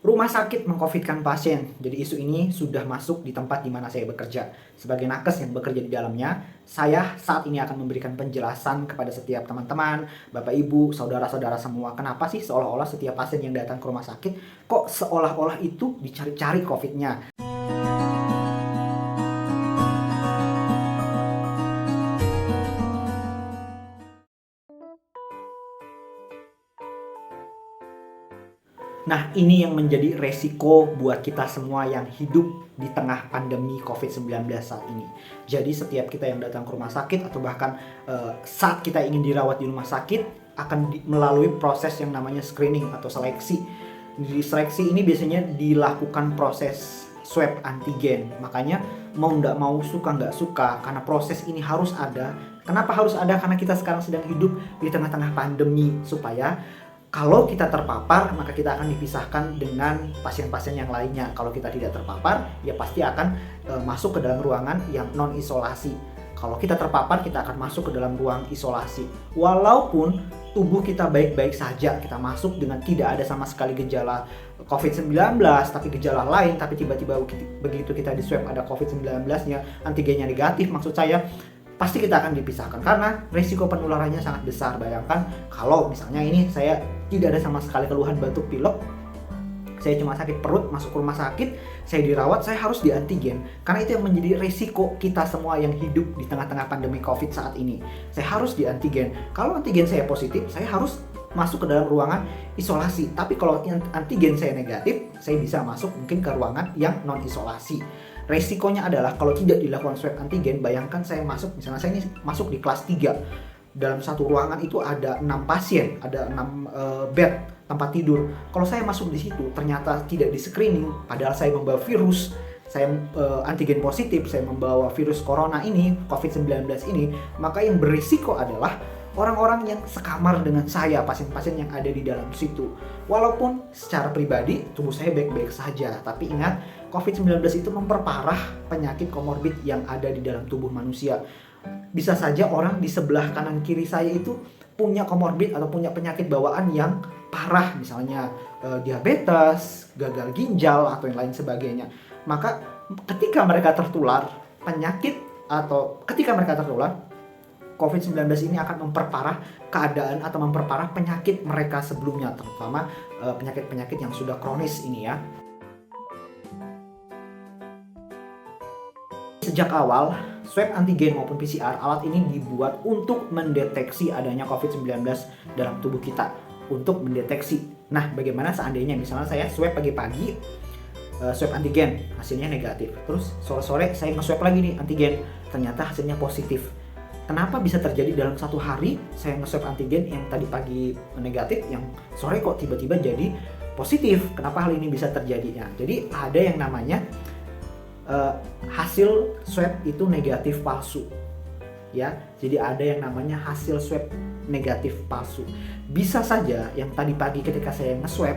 Rumah sakit mengcovidkan pasien. Jadi isu ini sudah masuk di tempat di mana saya bekerja. Sebagai nakes yang bekerja di dalamnya, saya saat ini akan memberikan penjelasan kepada setiap teman-teman, Bapak Ibu, saudara-saudara semua. Kenapa sih seolah-olah setiap pasien yang datang ke rumah sakit kok seolah-olah itu dicari-cari COVID-nya? Nah, ini yang menjadi resiko buat kita semua yang hidup di tengah pandemi COVID-19 saat ini. Jadi setiap kita yang datang ke rumah sakit atau bahkan saat kita ingin dirawat di rumah sakit akan melalui proses yang namanya screening atau seleksi. Di seleksi ini biasanya dilakukan proses swab antigen. Makanya mau nggak mau, suka nggak suka, karena proses ini harus ada. Kenapa harus ada? Karena kita sekarang sedang hidup di tengah-tengah pandemi, supaya kalau kita terpapar, maka kita akan dipisahkan dengan pasien-pasien yang lainnya. Kalau kita tidak terpapar, ya pasti akan masuk ke dalam ruangan yang non-isolasi. Kalau kita terpapar, kita akan masuk ke dalam ruang isolasi. Walaupun tubuh kita baik-baik saja, kita masuk dengan tidak ada sama sekali gejala COVID-19, tapi gejala lain, tapi tiba-tiba begitu kita di swab ada COVID-19-nya, antigennya negatif, maksud saya, pasti kita akan dipisahkan karena risiko penularannya sangat besar. Bayangkan kalau misalnya ini saya tidak ada sama sekali keluhan batuk pilek, saya cuma sakit perut, masuk ke rumah sakit, saya dirawat, saya harus di antigen. Karena itu yang menjadi risiko kita semua yang hidup di tengah-tengah pandemi COVID saat ini. Saya harus di antigen. Kalau antigen saya positif, saya harus masuk ke dalam ruangan isolasi. Tapi kalau antigen saya negatif, saya bisa masuk mungkin ke ruangan yang non isolasi. Resikonya adalah kalau tidak dilakukan swab antigen, bayangkan saya masuk, misalnya saya ini masuk di kelas 3. Dalam satu ruangan itu ada 6 pasien, ada 6 bed tempat tidur. Kalau saya masuk di situ ternyata tidak di screening, padahal saya membawa virus, saya antigen positif, saya membawa virus corona ini, COVID-19 ini, maka yang berisiko adalah orang-orang yang sekamar dengan saya, pasien-pasien yang ada di dalam situ. Walaupun secara pribadi tubuh saya baik-baik saja, tapi ingat, COVID-19 itu memperparah penyakit komorbid yang ada di dalam tubuh manusia. Bisa saja orang di sebelah kanan kiri saya itu punya komorbid atau punya penyakit bawaan yang parah, misalnya diabetes, gagal ginjal, atau yang lain sebagainya. Maka ketika mereka tertular penyakit atau ketika mereka tertular COVID-19 ini akan memperparah keadaan atau memperparah penyakit mereka sebelumnya, terutama penyakit-penyakit yang sudah kronis ini ya. Sejak awal, swab antigen maupun PCR, alat ini dibuat untuk mendeteksi adanya COVID-19 dalam tubuh kita. Untuk mendeteksi. Nah, bagaimana seandainya misalnya saya swab pagi-pagi, swab antigen, hasilnya negatif. Terus sore-sore saya nge-swab lagi nih antigen, ternyata hasilnya positif. Kenapa bisa terjadi dalam satu hari saya nge-swab antigen yang tadi pagi negatif, yang sore kok tiba-tiba jadi positif? Kenapa hal ini bisa terjadi? Jadi ada yang namanya hasil swab itu negatif palsu. Ya, jadi ada yang namanya hasil swab negatif palsu. Bisa saja yang tadi pagi ketika saya nge-swab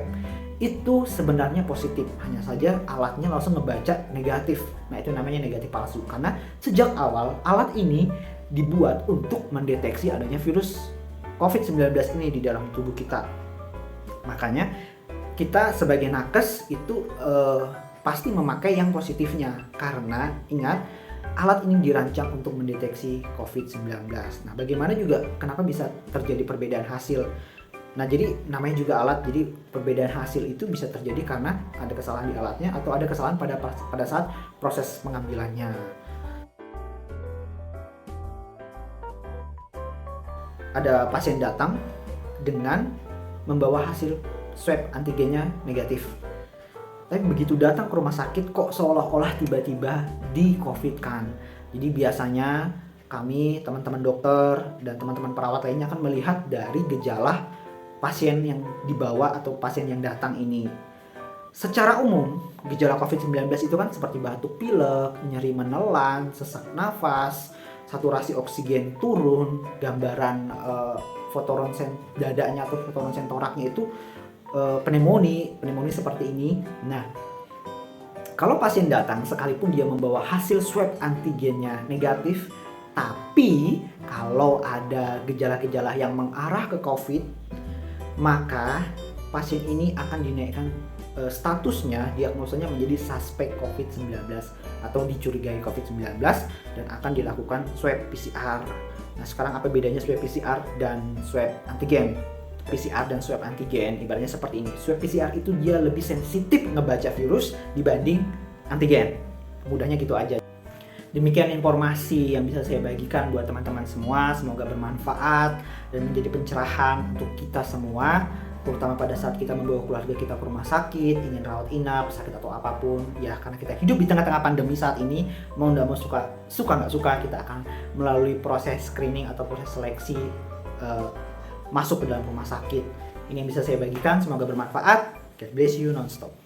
itu sebenarnya positif, hanya saja alatnya langsung ngebaca negatif. Nah, itu namanya negatif palsu. Karena sejak awal alat ini dibuat untuk mendeteksi adanya virus COVID-19 ini di dalam tubuh kita. Makanya kita sebagai nakes itu pasti memakai yang positifnya, karena ingat, alat ini dirancang untuk mendeteksi COVID-19. Nah, bagaimana juga kenapa bisa terjadi perbedaan hasil? Nah, jadi namanya juga alat, jadi perbedaan hasil itu bisa terjadi karena ada kesalahan di alatnya atau ada kesalahan pada saat proses pengambilannya. Ada pasien datang dengan membawa hasil swab antigennya negatif. Tapi begitu datang ke rumah sakit kok seolah-olah tiba-tiba di-COVID-kan. Jadi biasanya kami, teman-teman dokter, dan teman-teman perawat lainnya akan melihat dari gejala pasien yang dibawa atau pasien yang datang ini. Secara umum, gejala COVID-19 itu kan seperti batuk pilek, nyeri menelan, sesak nafas, saturasi oksigen turun, gambaran foto ronsen dadanya atau foto ronsen toraknya itu pneumonia seperti ini. Nah, kalau pasien datang sekalipun dia membawa hasil swab antigennya negatif, tapi kalau ada gejala-gejala yang mengarah ke COVID, maka pasien ini akan dinaikkan statusnya, diagnosanya menjadi suspek COVID-19 atau dicurigai COVID-19 dan akan dilakukan swab PCR. Nah, sekarang apa bedanya swab PCR dan swab antigen? PCR dan swab antigen ibaratnya seperti ini. Swab PCR itu dia lebih sensitif ngebaca virus dibanding antigen. Mudahnya gitu aja. Demikian informasi yang bisa saya bagikan buat teman-teman semua. Semoga bermanfaat dan menjadi pencerahan untuk kita semua, terutama pada saat kita membawa keluarga kita ke rumah sakit, ingin rawat inap, sakit atau apapun ya, karena kita hidup di tengah-tengah pandemi saat ini, mau nggak mau suka nggak suka kita akan melalui proses screening atau proses seleksi masuk ke dalam rumah sakit. Ini yang bisa saya bagikan, semoga bermanfaat. God bless you non-stop.